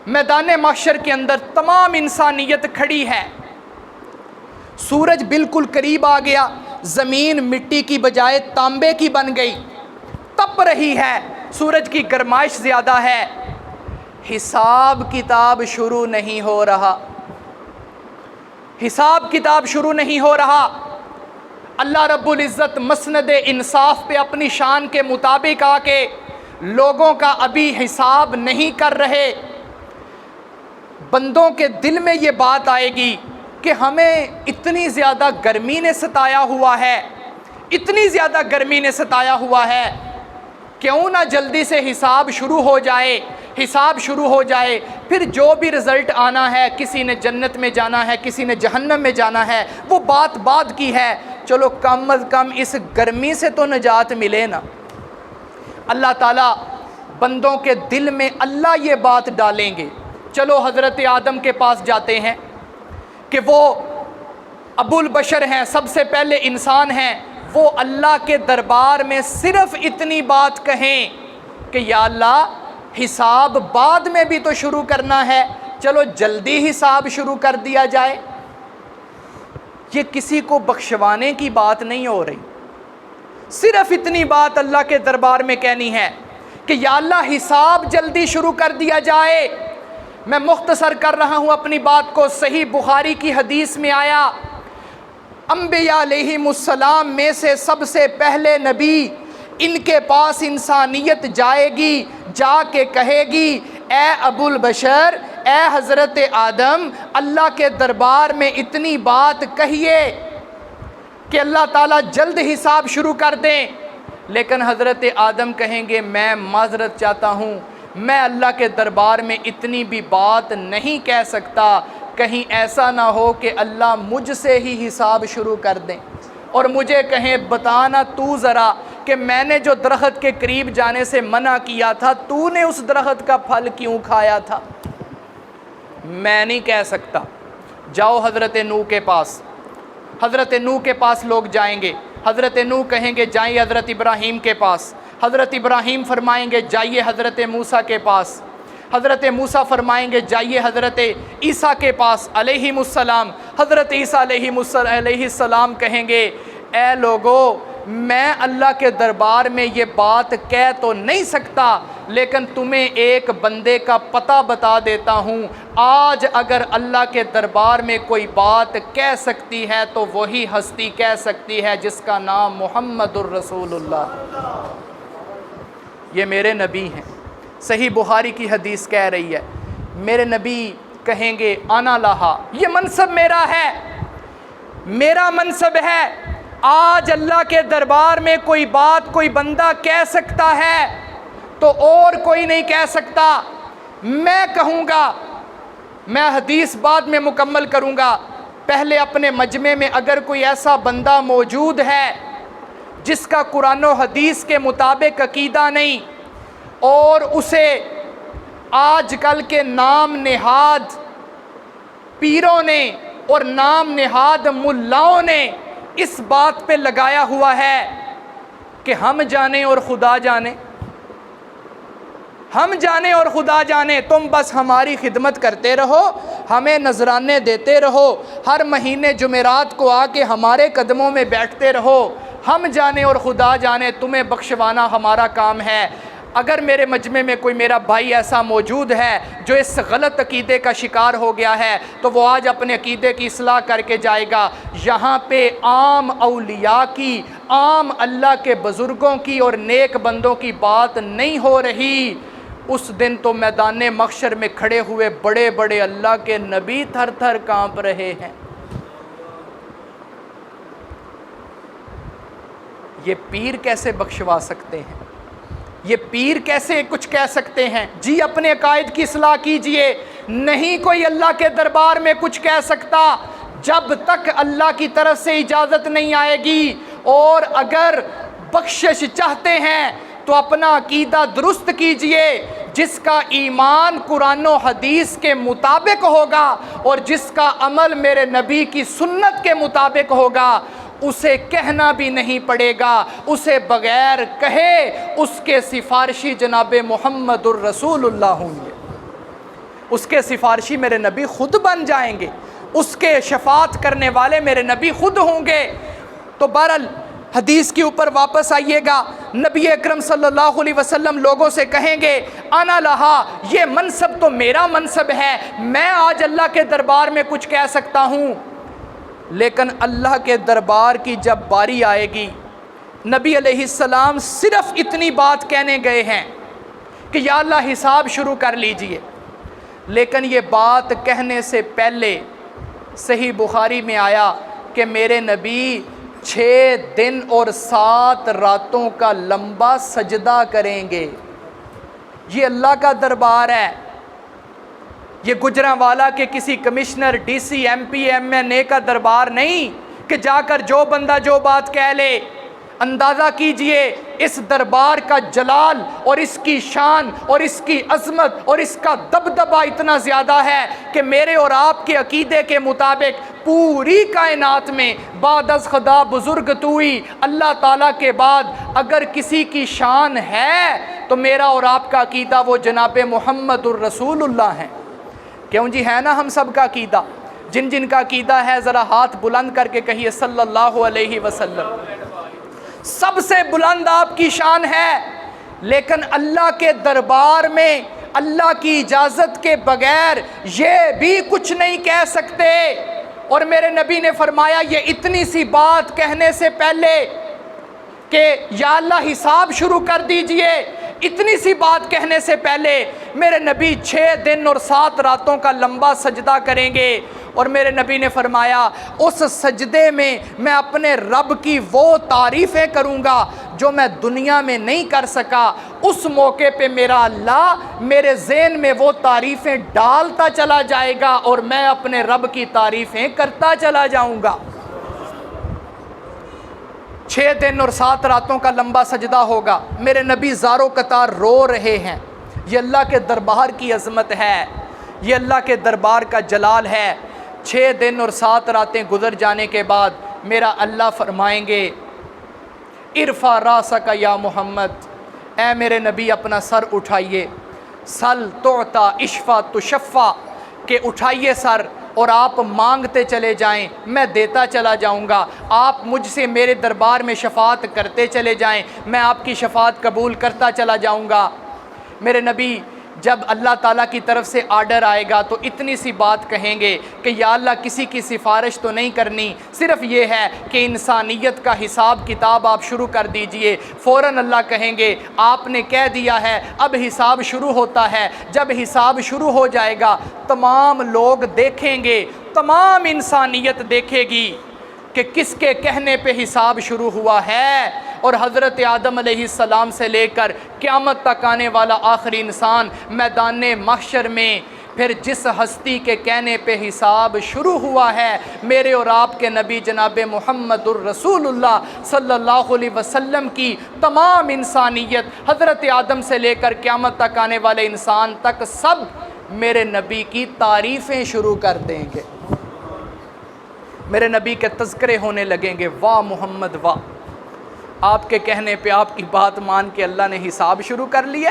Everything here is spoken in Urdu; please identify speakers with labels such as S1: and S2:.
S1: میدان محشر کے اندر تمام انسانیت کھڑی ہے، سورج بالکل قریب آ گیا، زمین مٹی کی بجائے تانبے کی بن گئی، تپ رہی ہے، سورج کی گرمائش زیادہ ہے، حساب کتاب شروع نہیں ہو رہا، حساب کتاب شروع نہیں ہو رہا۔ اللہ رب العزت مسند انصاف پہ اپنی شان کے مطابق آ کے لوگوں کا ابھی حساب نہیں کر رہے۔ بندوں کے دل میں یہ بات آئے گی کہ ہمیں اتنی زیادہ گرمی نے ستایا ہوا ہے، اتنی زیادہ گرمی نے ستایا ہوا ہے، کیوں نہ جلدی سے حساب شروع ہو جائے، حساب شروع ہو جائے، پھر جو بھی رزلٹ آنا ہے، کسی نے جنت میں جانا ہے، کسی نے جہنم میں جانا ہے، وہ بات بعد کی ہے، چلو کم از کم اس گرمی سے تو نجات ملے نا۔ اللہ تعالیٰ بندوں کے دل میں اللہ یہ بات ڈالیں گے۔ چلو حضرت آدم کے پاس جاتے ہیں کہ وہ ابو البشر ہیں، سب سے پہلے انسان ہیں، وہ اللہ کے دربار میں صرف اتنی بات کہیں کہ یا اللہ حساب بعد میں بھی تو شروع کرنا ہے، چلو جلدی حساب شروع کر دیا جائے۔ یہ کسی کو بخشوانے کی بات نہیں ہو رہی، صرف اتنی بات اللہ کے دربار میں کہنی ہے کہ یا اللہ حساب جلدی شروع کر دیا جائے۔ میں مختصر کر رہا ہوں اپنی بات کو، صحیح بخاری کی حدیث میں آیا، انبیاء علیہم السلام میں سے سب سے پہلے نبی، ان کے پاس انسانیت جائے گی، جا کے کہے گی اے ابو البشر، اے حضرت آدم، اللہ کے دربار میں اتنی بات کہیے کہ اللہ تعالیٰ جلد حساب شروع کر دیں۔ لیکن حضرت آدم کہیں گے میں معذرت چاہتا ہوں، میں اللہ کے دربار میں اتنی بھی بات نہیں کہہ سکتا، کہیں ایسا نہ ہو کہ اللہ مجھ سے ہی حساب شروع کر دیں اور مجھے کہیں بتانا تو ذرا کہ میں نے جو درخت کے قریب جانے سے منع کیا تھا، تو نے اس درخت کا پھل کیوں کھایا تھا؟ میں نہیں کہہ سکتا۔ جاؤ حضرت نوح کے پاس، حضرت نوح کے پاس لوگ جائیں گے، حضرت نوح کہیں گے جائیے حضرت ابراہیم کے پاس، حضرت ابراہیم فرمائیں گے جائیے حضرت موسیٰ کے پاس، حضرت موسیٰ فرمائیں گے جائیے حضرت عیسیٰ کے پاس علیہم السلام، حضرت عیسیٰ علیہ السلام کہیں گے اے لوگو، میں اللہ کے دربار میں یہ بات کہہ تو نہیں سکتا، لیکن تمہیں ایک بندے کا پتہ بتا دیتا ہوں، آج اگر اللہ کے دربار میں کوئی بات کہہ سکتی ہے تو وہی ہستی کہہ سکتی ہے جس کا نام محمد الرسول اللہ۔ یہ میرے نبی ہیں، صحیح بخاری کی حدیث کہہ رہی ہے، میرے نبی کہیں گے انا لہا، یہ منصب میرا ہے، میرا منصب ہے، آج اللہ کے دربار میں کوئی بات کوئی بندہ کہہ سکتا ہے تو اور کوئی نہیں کہہ سکتا، میں کہوں گا۔ میں حدیث بعد میں مکمل کروں گا، پہلے اپنے مجمع میں اگر کوئی ایسا بندہ موجود ہے جس کا قرآن و حدیث کے مطابق عقیدہ نہیں اور اسے آج کل کے نام نہاد پیروں نے اور نام نہاد ملاؤں نے اس بات پہ لگایا ہوا ہے کہ ہم جانیں اور خدا جانے، ہم جانیں اور خدا جانے، تم بس ہماری خدمت کرتے رہو، ہمیں نذرانے دیتے رہو، ہر مہینے جمعرات کو آ کے ہمارے قدموں میں بیٹھتے رہو، ہم جانیں اور خدا جانے، تمہیں بخشوانا ہمارا کام ہے۔ اگر میرے مجمع میں کوئی میرا بھائی ایسا موجود ہے جو اس غلط عقیدے کا شکار ہو گیا ہے تو وہ آج اپنے عقیدے کی اصلاح کر کے جائے گا۔ یہاں پہ عام اولیاء کی، عام اللہ کے بزرگوں کی اور نیک بندوں کی بات نہیں ہو رہی، اس دن تو میدان محشر میں کھڑے ہوئے بڑے بڑے اللہ کے نبی تھر تھر کانپ رہے ہیں۔ یہ پیر کیسے بخشوا سکتے ہیں؟ یہ پیر کیسے کچھ کہہ سکتے ہیں؟ جی اپنے عقائد کی اصلاح کیجئے، نہیں کوئی اللہ کے دربار میں کچھ کہہ سکتا جب تک اللہ کی طرف سے اجازت نہیں آئے گی، اور اگر بخشش چاہتے ہیں تو اپنا عقیدہ درست کیجئے، جس کا ایمان قرآن و حدیث کے مطابق ہوگا اور جس کا عمل میرے نبی کی سنت کے مطابق ہوگا، اسے کہنا بھی نہیں پڑے گا، اسے بغیر کہے اس کے سفارشی جناب محمد الرسول اللہ ہوں گے۔ اس کے سفارشی میرے نبی خود بن جائیں گے، اس کے شفاعت کرنے والے میرے نبی خود ہوں گے۔ تو بہرحال حدیث کے اوپر واپس آئیے گا، نبی اکرم صلی اللہ علیہ وسلم لوگوں سے کہیں گے انا لہا، یہ منصب تو میرا منصب ہے، میں آج اللہ کے دربار میں کچھ کہہ سکتا ہوں۔ لیکن اللہ کے دربار کی جب باری آئے گی، نبی علیہ السلام صرف اتنی بات کہنے گئے ہیں کہ یا اللہ حساب شروع کر لیجئے، لیکن یہ بات کہنے سے پہلے صحیح بخاری میں آیا کہ میرے نبی 6 دن اور 7 راتوں کا لمبا سجدہ کریں گے۔ یہ اللہ کا دربار ہے، یہ گجرانوالہ کے کسی commissioner, D C, M P, M N A کا دربار نہیں کہ جا کر جو بندہ جو بات کہہ لے۔ اندازہ کیجئے اس دربار کا جلال اور اس کی شان اور اس کی عظمت اور اس کا دبدبہ اتنا زیادہ ہے کہ میرے اور آپ کے عقیدے کے مطابق پوری کائنات میں بعد از خدا بزرگ توئی، اللہ تعالیٰ کے بعد اگر کسی کی شان ہے تو میرا اور آپ کا عقیدہ وہ جناب محمد الرسول اللہ ہیں۔ کیوں جی، ہے نا ہم سب کا عقیدہ؟ جن جن کا عقیدہ ہے ذرا ہاتھ بلند کر کے کہیے صلی اللہ علیہ وسلم۔ سب سے بلند آپ کی شان ہے، لیکن اللہ کے دربار میں اللہ کی اجازت کے بغیر یہ بھی کچھ نہیں کہہ سکتے۔ اور میرے نبی نے فرمایا یہ اتنی سی بات کہنے سے پہلے کہ یا اللہ حساب شروع کر دیجئے، اتنی سی بات کہنے سے پہلے میرے نبی 6 دن اور 7 راتوں کا لمبا سجدہ کریں گے۔ اور میرے نبی نے فرمایا اس سجدے میں میں اپنے رب کی وہ تعریفیں کروں گا جو میں دنیا میں نہیں کر سکا۔ اس موقع پہ میرا اللہ میرے ذہن میں وہ تعریفیں ڈالتا چلا جائے گا اور میں اپنے رب کی تعریفیں کرتا چلا جاؤں گا۔ 6 دن اور 7 راتوں کا لمبا سجدہ ہوگا، میرے نبی زاروں قطار رو رہے ہیں۔ یہ اللہ کے دربار کی عظمت ہے، یہ اللہ کے دربار کا جلال ہے۔ 6 دن اور 7 راتیں گزر جانے کے بعد میرا اللہ فرمائیں گے ارفع راسک یا محمد، اے میرے نبی اپنا سر اٹھائیے، سل تعطا اشفا تشفا، کہ اٹھائیے سر اور آپ مانگتے چلے جائیں، میں دیتا چلا جاؤں گا۔ آپ مجھ سے میرے دربار میں شفاعت کرتے چلے جائیں، میں آپ کی شفاعت قبول کرتا چلا جاؤں گا۔ میرے نبی جب اللہ تعالیٰ کی طرف سے آرڈر آئے گا تو اتنی سی بات کہیں گے کہ یا اللہ کسی کی سفارش تو نہیں کرنی، صرف یہ ہے کہ انسانیت کا حساب کتاب آپ شروع کر دیجئے۔ فوراً اللہ کہیں گے آپ نے کہہ دیا ہے اب حساب شروع ہوتا ہے۔ جب حساب شروع ہو جائے گا تمام لوگ دیکھیں گے، تمام انسانیت دیکھے گی کہ کس کے کہنے پہ حساب شروع ہوا ہے۔ اور حضرت آدم علیہ السلام سے لے کر قیامت تک آنے والا آخری انسان میدان محشر میں پھر جس ہستی کے کہنے پہ حساب شروع ہوا ہے، میرے اور آپ کے نبی جناب محمد الرسول اللہ صلی اللہ علیہ وسلم کی تمام انسانیت حضرت آدم سے لے کر قیامت تک آنے والے انسان تک سب میرے نبی کی تعریفیں شروع کر دیں گے، میرے نبی کے تذکرے ہونے لگیں گے، واہ محمد واہ، آپ کے کہنے پہ آپ کی بات مان کے اللہ نے حساب شروع کر لیا۔